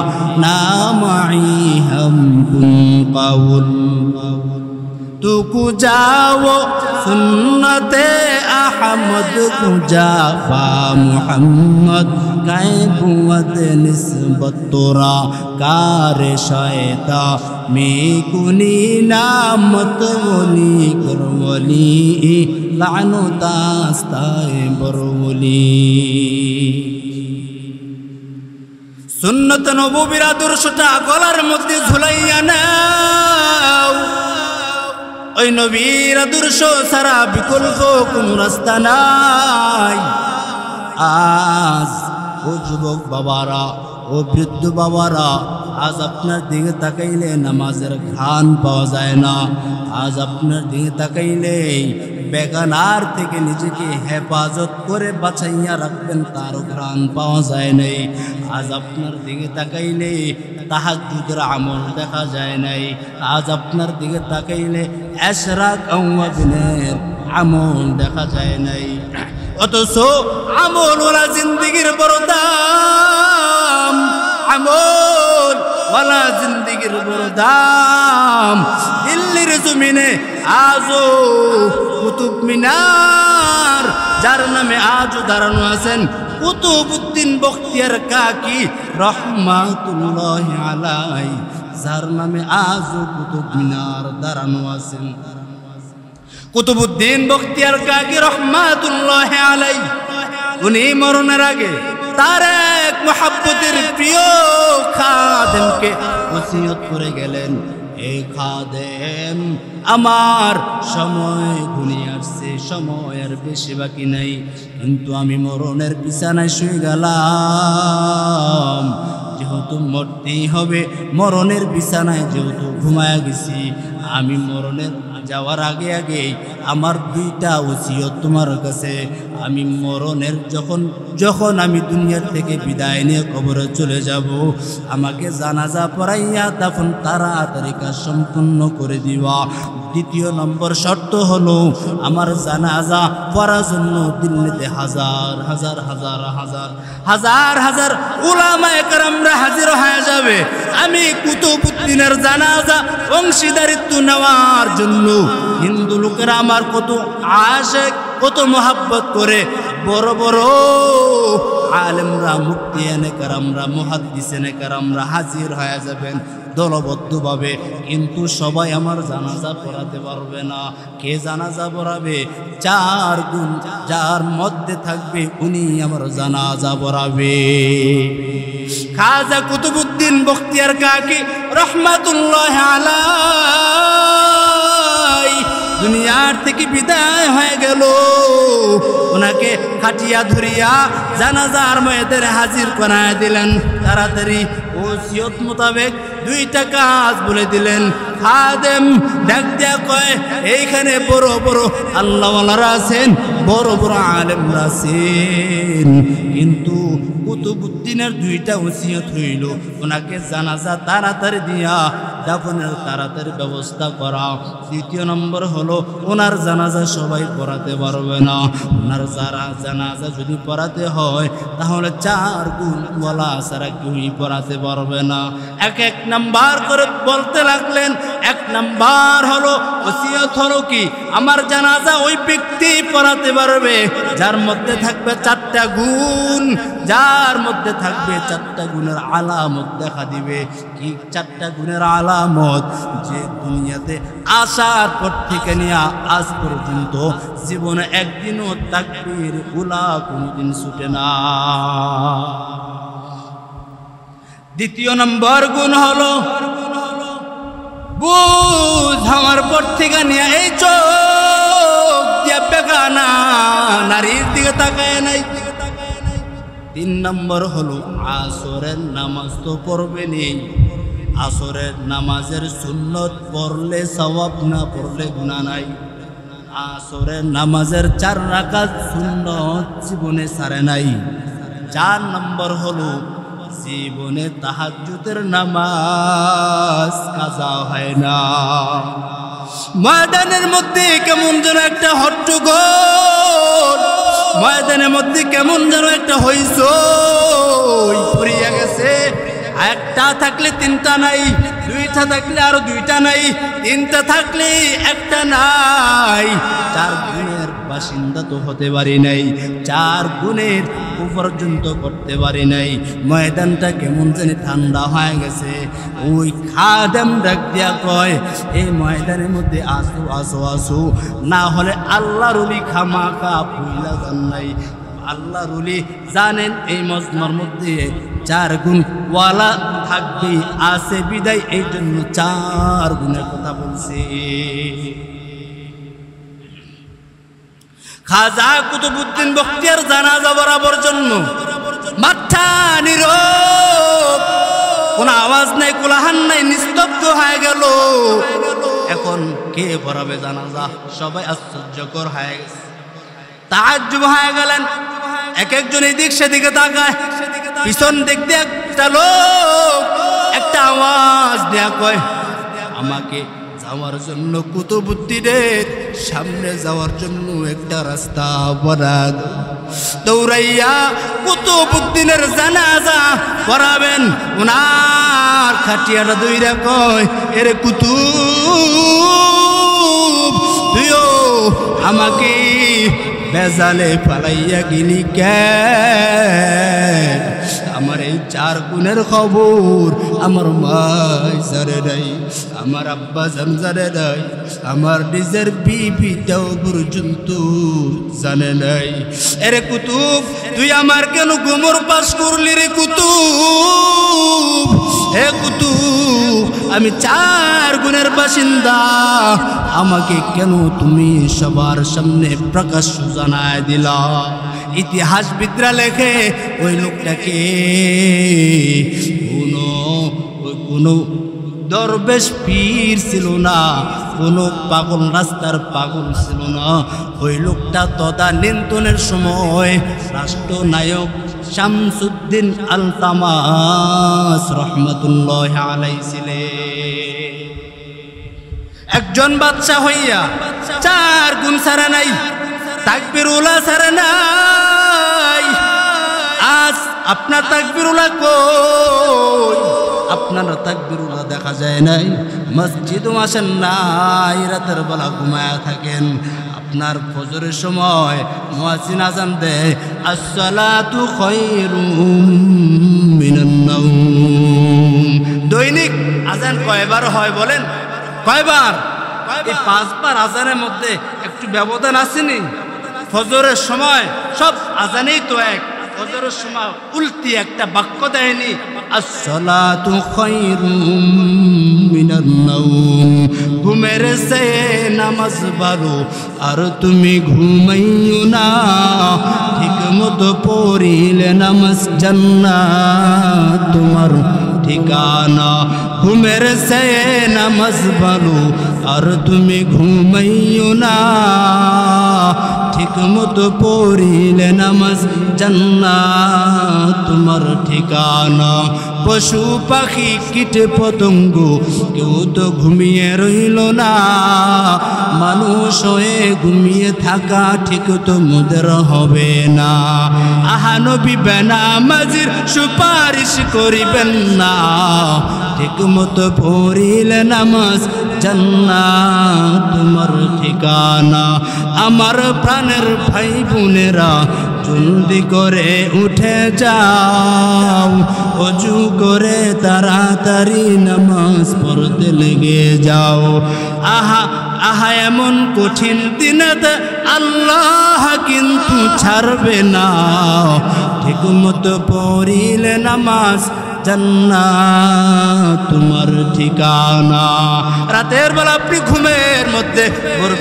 Speaker 1: নামাই হাম কুন কাউল তুকু যাও সুন্নতে আহমদ কুজা বা মুহাম্মদ কায়কুত নিসবত তোরা কারে শয়তা মে কুনি নামত ওলি করওলি লানু দাস্তায়ে বরওলি। সুন্নত নববীর আদর্শটা গলার মধ্যে ঝুলাইয়া নাও, ওই নবীর আদর্শ ছাড়া বিকল্প কোনো রাস্তা নাই। আজ ও যুবক বাবারা, ও বৃদ্ধ বাবারা, আজ আপনার দিকে তাকাইলে নামাজের ঘ্রাণ পাওয়া যায় না, আজ আপনার দিকে তাকাইলে বেগানার থেকে নিজেকে হেফাজত করে বাঁচাইয়া রাখবেন তারও ঘ্রাণ পাওয়া যায় নাই। আজ আপনার দিকে তাকাইলে তাহাজ্জুদের আমল দেখা যায় নাই, আজ আপনার দিকে তাকাইলে ইশরাক আওয়াবিনের আমল দেখা যায় নাই। অথচ আমল ওলা জিন্দেগির বড় দাম, আমল ওলা জিন্দেগির বড় দাম। দিল্লির জমিনে আজও কুতুব মিনার, যার নামে আজও দাঁড়ানো আছেন কুতুবউদ্দিন বখতিয়ার কাকি রহমাতুল্লাহি আলাইহি, যার নামে আজও কুতুব মিনার দাঁড়ানো আছেন। কুতুবউদ্দিন বখতিয়ার কাকি রহমাতুল্লাহি আলাইহি উনি মরণের আগে তার এক মহব্বতের প্রিয় খাদেমকে ওসিয়ত করে গেলেন, এই খাদেম আমার সময় ঘনিয়ে আসছে, সময় আর বেশি বাকি নাই, কিন্তু আমি মরণের বিছানায় শুয়ে গেলাম, যেহেতু মরতেই হবে, মরণের বিছানায় যেহেতু ঘুমায়া গেছি, আমি মরণের যাওয়ার আগে আগে আমার দুইটা ওসিয়ত তোমার কাছে। আমি মরণের যখন আমি দুনিয়ার থেকে বিদায় নিয়ে কবরে চলে যাব, আমাকে জানাজা পড়াইয়া দাফন তাড়াতাড়ি কাজ সম্পূর্ণ করে দিবা। দ্বিতীয় নম্বর শর্ত হলো আমার জানাজা পড়ার জন্য দিল্লিতে হাজার হাজার হাজার হাজার হাজার হাজার উলামায়ে কেরামরা হাজির হয়ে যাবে। আমি কুতুবউদ্দিনের জানাজা অংশীদারিত্ব নেওয়ার জন্য হিন্দু লোকেরা আমার কত আশেক, কত মহাব্বত করে, বড় বড় আলেমরা, মুফতিয়ানে কেরামরা, মুহাদ্দিসিনে কেরামরা হাজির হয়ে যাবেন দলবদ্ধভাবে, কিন্তু সবাই আমার জানাজা পড়াতে পারবে না। কে জানাজা পড়াবে? 4 গুণ যার মধ্যে থাকবে উনি আমার জানাজা পড়াবে। খাজা কুতুবউদ্দিন বখতিয়ার কাকি রহমাতুল্লাহি আলাইহি দুনিয়ার থেকে বিদায় হয়ে গেল। ওনাকে খাটিয়া ধরিয়া জানাজার ময়দানে হাজির করায় দিলেন। তাড়াতাড়ি ওসিয়ত মোতাবেক 2টা কাজ বলে দিলেন। খাদেম ডাক দিয়া কয়, এইখানে বড় বড় আল্লাহওয়ালারা আছেন, বড় বড় আলেমরা আছেন, কিন্তু কুতুবউদ্দিনের 2টা ওসিয়ত হইল, ওনাকে জানাজা তাড়াতাড়ি দিয়া দাফনের তাড়াতাড়ি ব্যবস্থা করা। 2 নম্বর হলো ওনার জানাজা সবাই পড়াতে পারবে না, ওনার জানাজা যদি পড়াতে হয় তাহলে 4 গুণ বলা ছাড়া কেউই পড়াতে পারবে না। এক নাম্বার করে বলতে লাগলেন। 1 নাম্বার হলো ওসিয়ত হলো কি, আমার জানাজা ওই ব্যক্তি পড়াতে পারবে যার মধ্যে থাকবে 4টা গুণ, যার মধ্যে থাকবে 4টা গুণের আলামত দেখা দিবে। কি 4টা গুণের আলামত? যে দুনিয়াতে আসার পর থেকে নিয়ে আজ পর্যন্ত জীবনে একদিনও তাকবীর উলা কোনোদিন ছুটে না। 2 নম্বর গুণ হলো বুঝ আমার পর থেকে নিয়ে এই চোখ দিয়ে বেগানা নারীর দিকে তাকায় নাই। 3 নম্বর হলো আসরের নামাজ তো পড়বে নেই, আসরের নামাজের সুন্নত পড়লে সওয়াব, না পড়লে গুনাহ নাই। আসরের নামাজের 4 রাকাত সুন্নত জীবনে ছাড়ে নাই। 4 নম্বর হলো জীবনে তাহাজ্জুদের নামাজ কাজা হয় না। ময়দানের মধ্যে কেমন যেন একটা হট্টগোল, ময়দানের মধ্যে কেমন যেন একটা হইচই পড়িয়া গেছে। 1টা থাকলে 3টা নাই, 2টা থাকলে আরো 2টা নাই, 3টা থাকলে 1টা নাই। 4 গুণের বাসিন্দা তো হতে পারি নাই, 4 গুণের পর্যন্ত করতে পারি নাই। ময়দানটা কেমন জানি ঠান্ডা হয়ে গেছে। ওই খাদেম ডাক দিয়া কয়, এই ময়দানের মধ্যে আসো আসো আসো, না হলে আল্লাহর ওলি খামাকা ভুইলা যান নাই। আল্লাহর ওলি জানেন এই মজমার মধ্যে 4 গুণ ওয়ালা থাকবে, আছে বিদায় এই জন্য 4 গুণের কথা বলছে। খাজা কুতুবউদ্দিন বখতিয়ার জানাজা বরাবর জন্য মাথা নীরব, কোনো আওয়াজ নাই, কোলাহল নাই, নিস্তব্ধ হয়ে গেল। এখন কে পড়াবে জানাজা? সবাই আশ্চর্যকর হয়ে গেছে, তাজ্জুব হয়ে গেলেন। একজন এদিক সেদিকে তাকায়, পিছন দিক দিয়ে একটা লোক একটা আওয়াজ দেয়া কয়, আমাকে যাওয়ার জন্য কুতুবউদ্দিনের সামনে যাওয়ার জন্য একটা রাস্তা বানান। দৌড়াইয়া কুতুবউদ্দিনের জানাজা পড়াবেন। ওনার খাটিয়াটা দইরা কয়, এরে কুতুব, তুইও আমাকে বেজালে পালাইয়া গেলি কেন? আমার এই 4 গুণের খবর আমার মা জানে নাই, আমার আব্বা জানে নাই, আমার নিজের বিবিটাও পর্যন্ত জানে নাই। এরে কুতুব, তুই আমার কেন গোমর পাস করলি রে কুতুব? হে কুতুব, আমি 4 গুণের বাসিন্দা, আমাকে কেন তুমি সবার সামনে প্রকাশ্য জানায় দিলা? ইতিহাসবিদরা লেখে ওই লোকটাকে কোনো দরবেশ পীর ছিল না, কোনো পাগল রাস্তার পাগল ছিল না। ওই লোকটা তদানীন্তনের সময় রাষ্ট্রনায়ক শামসুদ্দিন আলতামাস রহমতুল্লাহ আলাইহি ছিলেন। একজন বাদশা হইয়া 4 গুণ ছাড়া নাই, তাকবীরুল্লাহ ছাড়া নাই। আজ আপনার তাকবীরুল্লাহ কই? আপনার তাকবীরুল্লাহ দেখা যায় নাই, মসজিদও আসেন নাই, রাতের বেলা ঘুমায়া থাকেন। আপনার ফজরের সময় মুয়াজ্জিন আযান দেয়, আসসালাতু খায়রুম মিনান নাওম। দৈনিক আযান কয়বার হয় বলেন? কয়বার? এই 5 বার আযানের মধ্যে একটু ব্যবধান আসেনি? ফজরের সময় সব আযানেই তো এক, ফজরের সময় উল্টি একটা বাক্য দেয়নি, আসসালাতু খায়রুম মিনান নাওম, ঘুমের সে নামাজ ভালো আর তুমি ঘুমাইও না, ঠিক মতো পড়িলে নামাজ জান্নাত তোমার ঠিকানা। ঘুমের সে নামাজ ভালো আর তুমি ঘুমাইও না, ঠিক মতো পড়িলে নামাজ জান্নাত তোমার ঠিকানা। পশু পাখি কীট পতঙ্গ কেউ তো ঘুমিয়ে রইল না, মানুষ হয়ে ঘুমিয়ে থাকা ঠিক তো মুদের হবে না। আহা নবী বেনামাজির সুপারিশ করিবেন না, ঠিক মতো পড়িলে নামাজ জান্নাত তোমার ঠিকানা। আমার প্রাণের ভাই বোনেরা জলদি করে উঠে যাও, অজু করে তাড়াতাড়ি নামাজ পড়তে লেগে যাও। আহা আহা এমন কঠিন দিনেতে আল্লাহ কিন্তু ছাড়বে না, ঠিক মতো পড়িলে নামাজ জান্নাত তোমার ঠিকানা। রাতের বেলা আপনি ঘুমের মধ্যে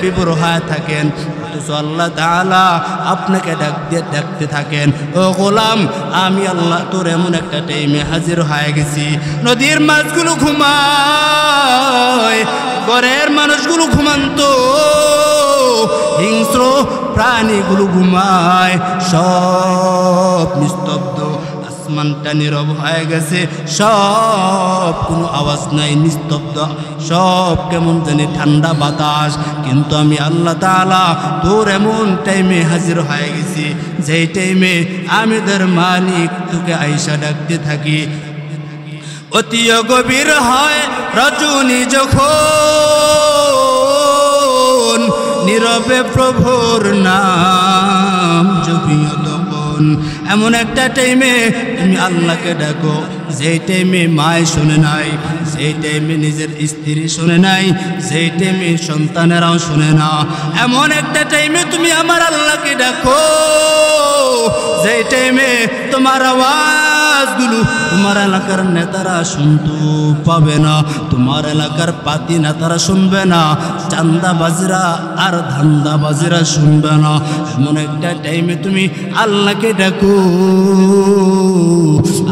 Speaker 1: বিভোর হয়ে থাকেন, অথচ আল্লাহ তাআলা আপনাকে ডাকতে থাকেন, ও গোলাম আমি আল্লাহ তোর এমন একটা টাইমে হাজির হয়ে গেছি। নদীর মাছগুলো ঘুমায়, ঘরের মানুষগুলো ঘুমান্ত, হিংস্র প্রাণীগুলো ঘুমায়, সব নিস্তব্ধ, আসমানটা নীরব হয়ে গেছে, সব কোনো আওয়াজ নাই, নিস্তব্ধ, সব কেমন জানি ঠান্ডা বাতাস। কিন্তু আমি আল্লাহ তাআলা তোর এমন টাইমে হাজির হয়ে গেছি, যেই টাইমে আমাদের মালিক তোকে আইসা ডাকতে থাকি। অতি গভীর হয় রজনী যখন, নীরবে প্রভুর নাম জপিও তখন। এমন একটা টাইমে তুমি আল্লাহকে ডাকো, যেই টাইমে মায় শুনে নাই, যেই টাইমে নিজের স্ত্রী শুনে নাই, যেই টাইমে সন্তানেরাও শুনে না। এমন একটা টাইমে তুমি আমার আল্লাহকে ডাকো, যেই টাইমে তোমার আওয়াজগুলো তোমার এলাকার নেতারা শুনতে পাবে না, তোমার এলাকার পাতি নেতারা শুনবে না, চান্দাবাজরা আর ধান্দাবাজরা শুনবে না। এমন একটা টাইমে তুমি আল্লাহকে ডাকো।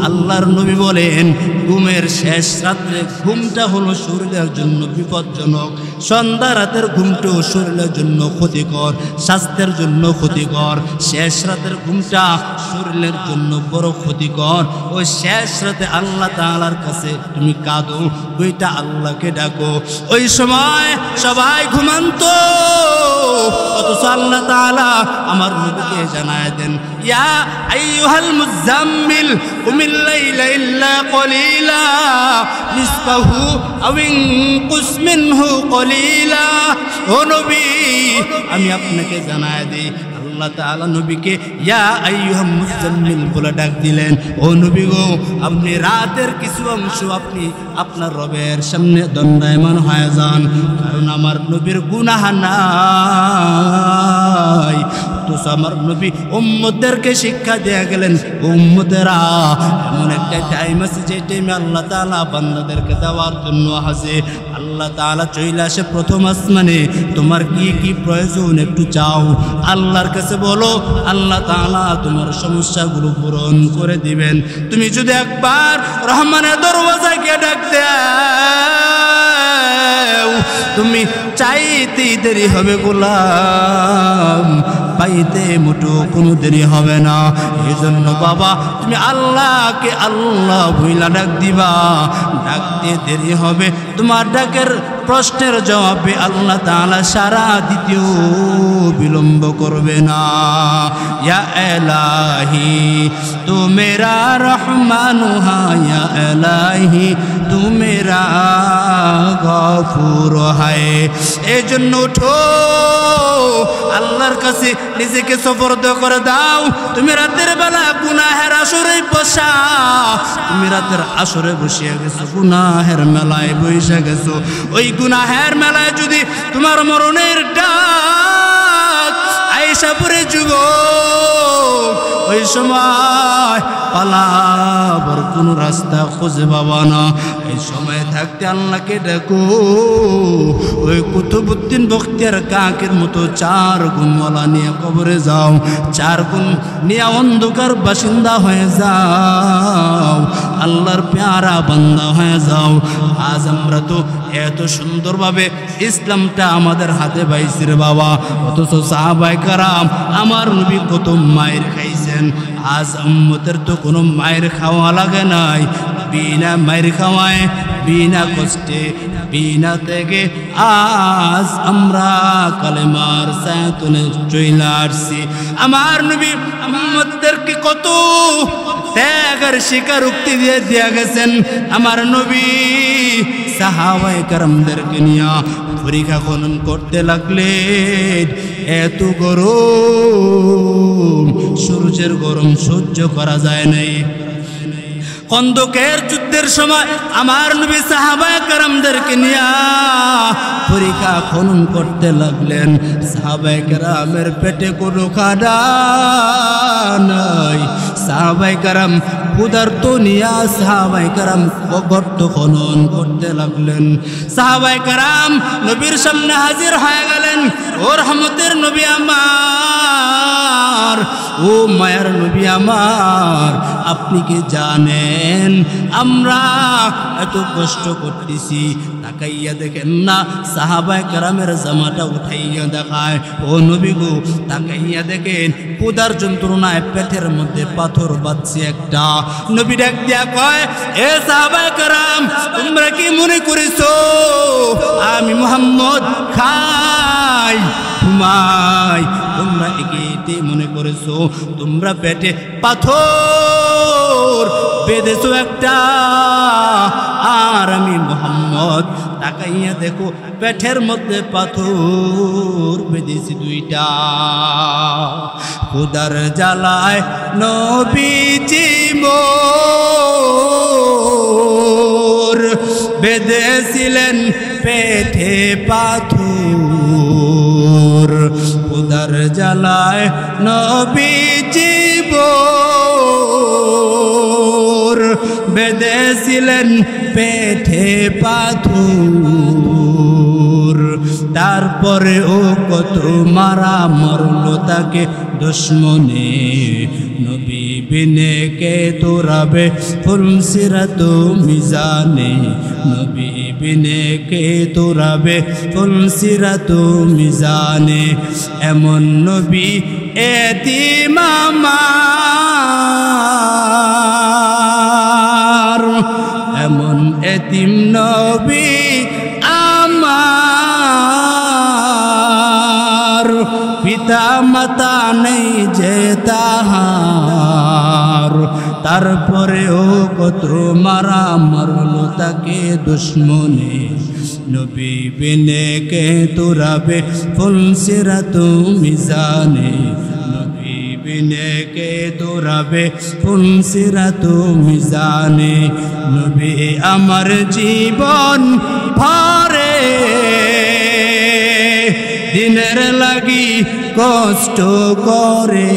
Speaker 1: আল্লাহর নবী বলেন, ঘুমের শেষ রাত্রে ঘুমটা হলো শরীরের জন্য বিপজ্জনক, সন্ধ্যা রাতের ঘুমটাও শরীরের জন্য ক্ষতিকর, স্বাস্থ্যের জন্য ক্ষতিকর। শেষ রাতের ঘুমটা শরীরের জন্য বড় ক্ষতিকর। ওই শেষ রাতে আল্লাহ তাআলার কাছে তুমি কাঁদো, ওইটা আল্লাহকে ডাকো। ওই সময় সবাই ঘুমান্ত, অথচ আল্লাহ তাআলা আমার নবীকে জানায় দেন, ইয়া আইয়ুহাল মুজাম্মিল কুমিল লাইলা ইল্লা কলিলা নিসফাহু আও ইনকুস মিনহু কলিলা। ও নবী আমি আপনাকে জানায় দিই, আল্লাহ তাআলা নবীকে ইয়া আইয়ুহাল মুজাম্মিল বলে ডাক দিলেন, ও নবী গো আপনি রাতের কিছু অংশ আপনি আপনার রবের সামনে দণ্ডায়মান হয়ে যান, কারণ আমার নবীর গুনাহ নাই। তো আমার নবী উম্মতদেরকে শিক্ষা দিয়ে গেলেন, উম্মতেরা এমন একটা টাইম আছে যে টাইমে আল্লাহ তাআলা বান্দাদেরকে দেওয়ার জন্য হাজির। আল্লাহ তাআলা চলে আসে প্রথম আসমানে, তোমার কি কি প্রয়োজন একটু চাও, আল্লাহর কাছে বলো, আল্লাহ তাআলা তোমার সমস্যাগুলো পূরণ করে দিবেন। তুমি যদি একবার রহমানের দরওয়াজায় গিয়ে ডাক দাও, তুমি চাইতে দেরি হবে গোলাম, পাইতে মোটো কোনো দেরি হবে না। এই জন্য বাবা তুমি আল্লাহকে আল্লাহ ভুইলা ডাক দিবা, ডাকতে দেরি হবে, তোমার ডাকের প্রশ্নের জবাবে আল্লাহ তাআলা সারা দ্বিতীয় বিলম্ব করবে না। ইয়া ইলাহি তু মেরা রহমান হ্যাঁ, ইয়া ইলাহি তু মেরা গফুর হ্যায়। এই জন্য উঠো, আল্লাহর কাছে নিজেকে সুপর্দ করে দাও। তুমি রাতের বেলা গুনাহের আসরে বসা, তুমি রাতের আসরে বসিয়া গেছো, গুনাহের মেলায় বসে গেছো। ওই গুনাহের মেলায় যদি তোমার মরণের ডাক আয়েশা পরে যুবক ওই সময় পালাবার কোনো রাস্তা খুঁজে পাবা না। এই সময় থাকতে আল্লাহকে ডাকো। ওই কুতুবউদ্দিন বখতিয়ার কাকের মতো 4 গুণওয়ালা নিয়ে কবরে যাও, 4 গুণ নিয়ে অন্ধকার বাসিন্দা হয়ে যাও, আল্লাহর প্যারা বান্দা হয়ে যাও। আজ আমরা তো এত সুন্দরভাবে ইসলামটা আমাদের হাতে পাইছি রে বাবা, অথচ সাহাবায়ে কেরাম আমার নবী কত মায়ের খাইছেন। আজ উম্মতের তো কোনো মায়ের খাওয়া লাগে নাই, বিনা মায়ের খাওয়ায় বিনা কষ্টে বিনা থেকে আজ আমরা কালেমার সায়াতনে চলে আসছি। আমার নবী উম্মতদেরকে কত ত্যাগ আর স্বীকারোক্তি দিয়ে দিয়া গেছেন। আমার নবী সাহাবায়ে কেরামদেরকে নিয়ে পরীক্ষা খনন করতে লাগলেন। এত গরম, সূর্যের গরম সহ্য করা যায় নাই। খন্দকের যুদ্ধের সময় আমার নবী সাহাবায়ে কেরামদেরকে নিয়ে পরীক্ষা খনন করতে লাগলেন। সাহাবায়ে কেরামের পেটে কোনো খানা নাই। সাহাবায়ে কেরাম ক্ষুধার্ত নিয়ে সাহাবায়ে কেরাম গর্ত খনন করতে লাগলেন। সাহাবায়ে কেরাম নবীর সামনে হাজির হয়ে গেলেন। ও রহমতের নবী আমার, ও মায়ার নবী আমার, আপনি কি জানেন আমরা এত কষ্ট করতেছি? তাকাইয়া দেখেন না, সাহাবায়ে কেরামের জামাটা উঠাইয়া দেখায়। ও নবী গো, তাকাইয়া দেখেন ক্ষুধার যন্ত্রণায় পেটের মধ্যে পাথর বাঁধছে একটা। নবী ডাক দিয়া কয়, এ সাহাবায়ে কেরাম, তোমরা কি মনে করেছো আমি মুহাম্মদ খাই ঘুমাই? তোমরা একে মনে করেছো তোমরা পেটে পাথর বেঁধেছো একটা, আর আমি মুহাম্মদ তাকাইয়া দেখো পেটের মধ্যে পাথর বেঁধেছি 2টা। খোদার জ্বালায় নবীজি মোর বেঁধেছিলেন পেটে পাথর। খোদার জ্বালায় নবীজি মোর বেঁধেছিলেন পেটে পাথর। তারপরে ও কত মারা মরলো তাকে দুশ্মনে, নবী বিনে কে তোরাবে ফুলসিরাত মিজানে, নবী বিনে কে তোরাবে ফুলসিরাত মিজানে। এমন নবী এতিম আমার, এমন এতিম নবী আমার, পিতা মাতা নেই যে তাহার। তারপরেও কত মারা মারলো তাকে দুশ্মনে, নবী বিনে কে তোরাবে ফুলসিরাত মিজানে, নবী বিনে কে তোরাবে ফুলসিরাত মিজানে। নবী আমার জীবন ভরে দিনের লাগি কষ্ট করে,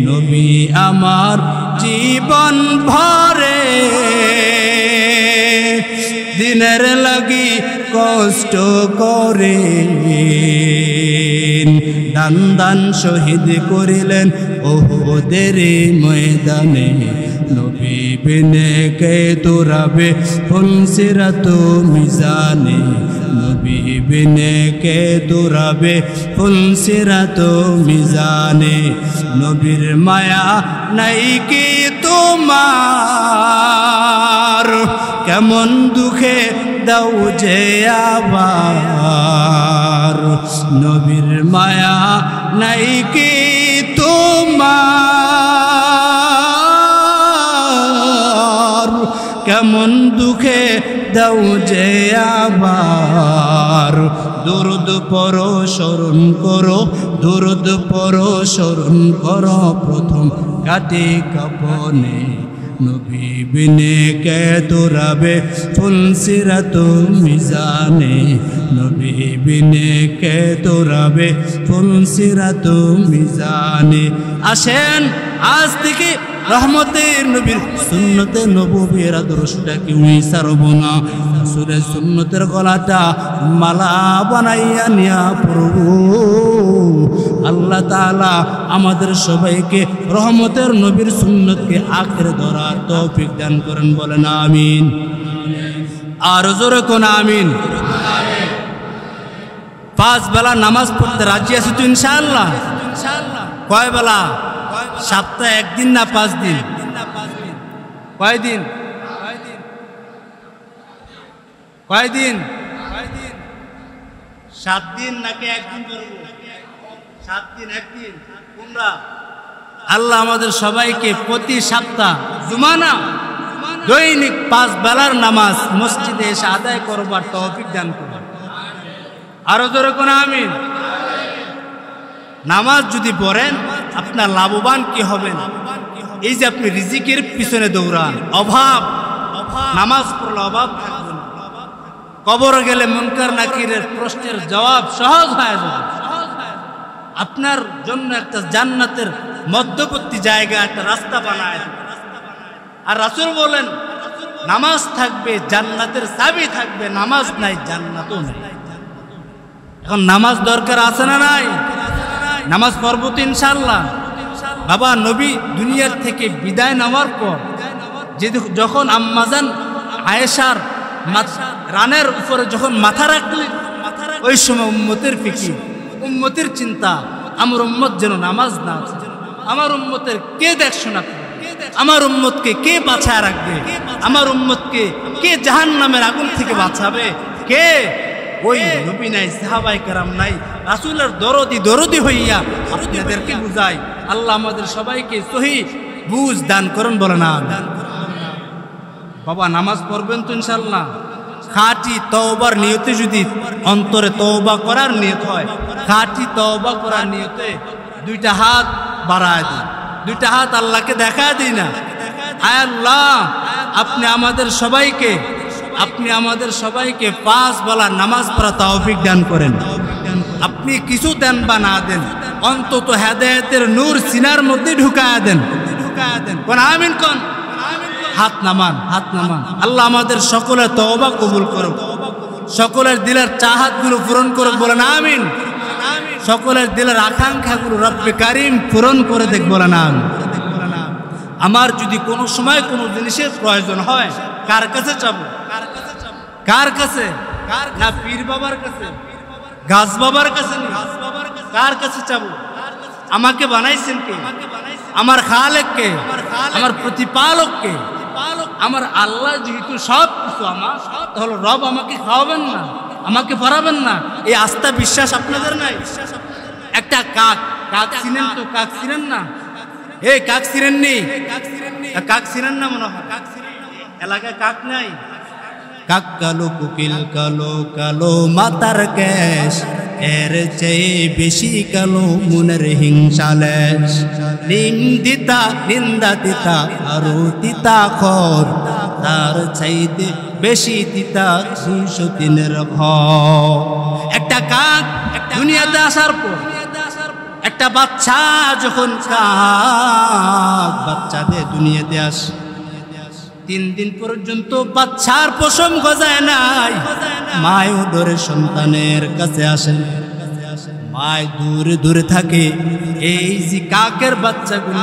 Speaker 1: নবী আমার জীবন ভরে দিনের লাগি কষ্ট করে। দান দান শহীদ করিলেন ওহুদের ময়দানে, নবী বিনে কে তোরাবে ফুলসিরাত মিজানে, নবী বিনে কে তোরাবে ফুলসিরাত মিজানে। নবীর মায়া নাই কি তোমার, কেমন দুঃখে দাও যে আবার। নবীর মায়া নাই কি তোমার, কেমন দুঃখে দাও যে আবার। দরুদ পড়ো স্মরণ করো, দরুদ পড়ো স্মরণ করো, প্রথম কাটে কাপনে নবী বিনে কে তোরাবে ফুলসিরাত মিজানে নবী বিনে কে তোরাবে ফুলসিরাত মিজানে আসেন আজ থেকে রহমতের নবীর সুন্নতে নববীর আদর্শটা কেউই ছাড়ব না রাসূলের সুন্নতের গলাটা মালা বানাইয়া নিয়া প্রভু আল্লাহ তাআলা আমাদের সবাইকে রহমতের নবীর সুন্নতকে আঁকড়ে ধরার তৌফিক দান করেন বলেন আমিন আর জোরে কোন আমিন পাঁচ বেলা নামাজ পড়তে রাজি আছি তো ইনশাআল্লাহ কয় বেলা সপ্তাহে একদিন না 5 দিন কয়দিন 7 দিন নাকি একদিন করব 7 দিন একদিন কোনটা আল্লাহ আমাদের সবাইকে প্রতি সপ্তাহ জুমা না দৈনিক 5 বেলার নামাজ মসজিদে এসে আদায় করবার তৌফিক দান করুন আরো জোরে কোন আমিন নামাজ যদি পড়েন আপনার লাভবান কি হবেন এই যে আপনি রিজিকের পিছনে দৌড়ান অভাব নামাজ পড়লে অভাব থাকবে না কবরে গেলে মুনকার নাকিরের প্রশ্নের জবাব সহজ হয়ে যাবে আপনার জন্য একটা জান্নাতের মধ্যবর্তী জায়গা একটা রাস্তা বানায় আর রাসূল বলেন নামাজ থাকবে জান্নাতের চাবি থাকবে নামাজ নাই জান্নাতও নাই এখন নামাজ দরকার আছে না নাই নামাজ পড়ব তো ইনশাআল্লাহ বাবা নবী দুনিয়ার থেকে বিদায় নেওয়ার পর যখন আম্মাজান আয়েশার রানের উপরে যখন মাথা রাখলেন ওই সময় উম্মতের ফিকির উম্মতের চিন্তা আমার উম্মত যেন নামাজ না আমার উম্মতের কে দেখশোনা আমার উম্মতকে কে বাঁচায় রাখবে আমার উম্মতকে কে জাহান্নামের আগুন থেকে বাঁচাবে কে ওই নবী নাই সাহাবায়ে কেরাম নাই রাসূলের দরদি হইয়া আপনাদেরকে বুঝাই আল্লাহ আমাদের সবাইকে সহিহ বুঝ দান করুন বলেন আমিন বাবা নামাজ পড়বেন তো ইনশাআল্লাহ খাঁটি তওবার নিয়তে যদি অন্তরে তওবা করার নিয়ত হয় খাঁটি তওবা করার নিয়তে দুইটা হাত বাড়ায় দিন দুইটা হাত আল্লাহকে দেখায় দিই না আয় আল্লাহ আপনি আমাদের সবাইকে 5 বেলা নামাজ পড়া তৌফিক দান করেন আপনি কিছু দেন বা না দেন অন্তত হেদায়েতের নূর সিনার মধ্যে ঢুকায়া দেন কোন আমিন কোন হাত নামান আল্লাহ আমাদের সকলের তওবা কবুল করুন সকলের দিলের চাহাতগুলো পূরণ করুন বলেন আমিন সকলের দিলের আকাঙ্ক্ষাগুলো রব্বে কারীম পূরণ করে দেখ বলেন আমিন আমার যদি কোনো সময় কোনো জিনিসের প্রয়োজন হয় কার কাছে যাবো কার কাছে না পীর বাবার কাছে গাছ বাবার কাছে কার কাছে যাবো আমাকে বানাইছেন কে আমার খালেক কে আমার প্রতিপালক কে আমার আল্লাহ যেহেতু সব কিছু আমার তাহলে রব আমাকে খাওয়াবেন না আমাকে পড়াবেন না এই আস্থা বিশ্বাস আপনাদের নাই একটা কাক চিনেন তো কাক চিনেন না এই কাক চিনেননি কাক চিনেন না মনে হয় এলাকায় কাক নাই কাক কালো কোকিল কালো কালো মাতার কেশ এর চেয়ে বেশি কালো মনের হিংসালেশ নিম দিতা নিন্দা দিতা আরো দিতা খর তার চাইতে বেশি দিতা 203 ঘর একটা কাক দুনিয়াতে আসার পর একটা বাচ্চা যখন কাক বাচ্চাদের দুনিয়াতে আসে 3 দিন পর্যন্ত বাচ্চার পশম গজায় নাই মায়ও ডরে সন্তানের কাছে আসে মায় দূরে দূরে থাকে এই যে কাকের বাচ্চাগুলো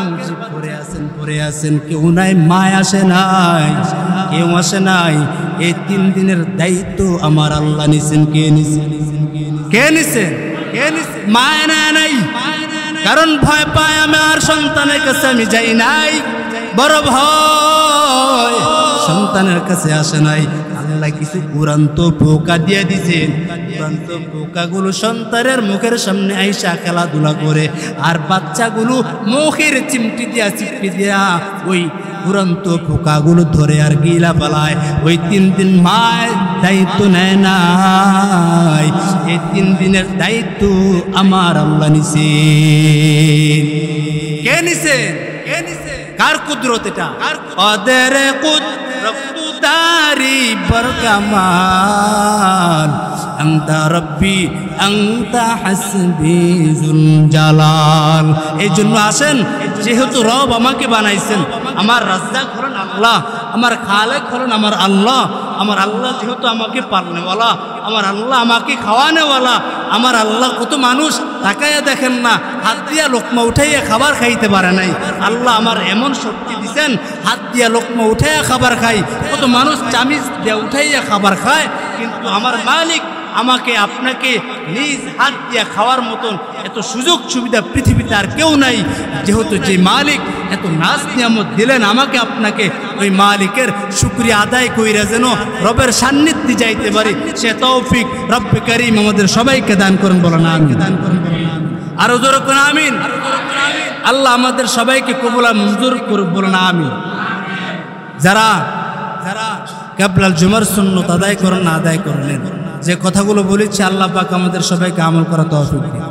Speaker 1: পড়ে আছেন কেউ নাই মায় আসে নাই কেউ আসে নাই এই 3 দিনের দায়িত্ব আমার আল্লাহ নিছেন কে নিছেন মায় নাই কারণ ভয় পায় আমার সন্তানের কাছে আমি যাই নাই বড় ভয় সন্তানের কাছে আসে নাই আল্লাহ কিছু উড়ান্ত পোকা দিয়ে দিয়েছেন উড়ান্ত পোকাগুলো সন্তানের মুখের সামনে আইসা খেলাধুলা করে আর বাচ্চাগুলো মুখের চিমটি দিয়া ওই উড়ান্ত পোকাগুলো ধরে আর গিলা পালায় ওই 3 দিন মায়ের দায়িত্ব নেয় নাই এই 3 দিনের দায়িত্ব আমার আল্লাহ নিছে কে নিছে কার কুদরত এটা? কদের কুদরতারি বরকামাল আনতা রব্বি আনতা হাসবি যুল জালাল। এই জন্য আসেন, যেহেতু রব আমাকে বানাইছেন, আমার রাজ্জাক হলেন আল্লাহ, আমার খালেক হলেন আমার আল্লাহ, আমার আল্লাহ যেহেতু আমাকে পালনেওয়ালা, আমার আল্লাহ আমাকে খাওয়ানেওয়ালা, আমার আল্লাহ কত মানুষ তাকাইয়া দেখেন না, হাত দিয়া লোকমা উঠাইয়া খাবার খাইতে পারে নাই, আল্লাহ আমার এমন শক্তি দিছেন হাত দিয়া লোকমা উঠাইয়া খাবার খাই, কত মানুষ চামিচ দিয়া উঠাইয়া খাবার খায়, কিন্তু আমার মালিক আমাকে আপনাকে নিজ হাত দিয়া খাওয়ার মতন এত সুযোগ সুবিধা পৃথিবীতে আর কেউ নাই। যেহেতু যে মালিক এত নাজ নিয়ামত দিলেন আমাকে আপনাকে, ওই মালিকের শুকরিয়া আদায় কইরা যেন রবের সান্নিধ্যে যাইতে পারি, সে তৌফিক রব্বে করিম আমাদের সবাইকে দান করুন, বলেন আমিন। আরো জোরে করুন আমিন। আল্লাহ আমাদের সবাইকে কবুল আর মঞ্জুর করুন, বলেন আমিন। যারা ক্যাবলাল জুমার সুন্নত আদায় করেন না আদায় করলেন, যে কথাগুলো বলেছি আল্লাহ পাক আমাদের সবাইকে আমল করা তৌফিক দিন।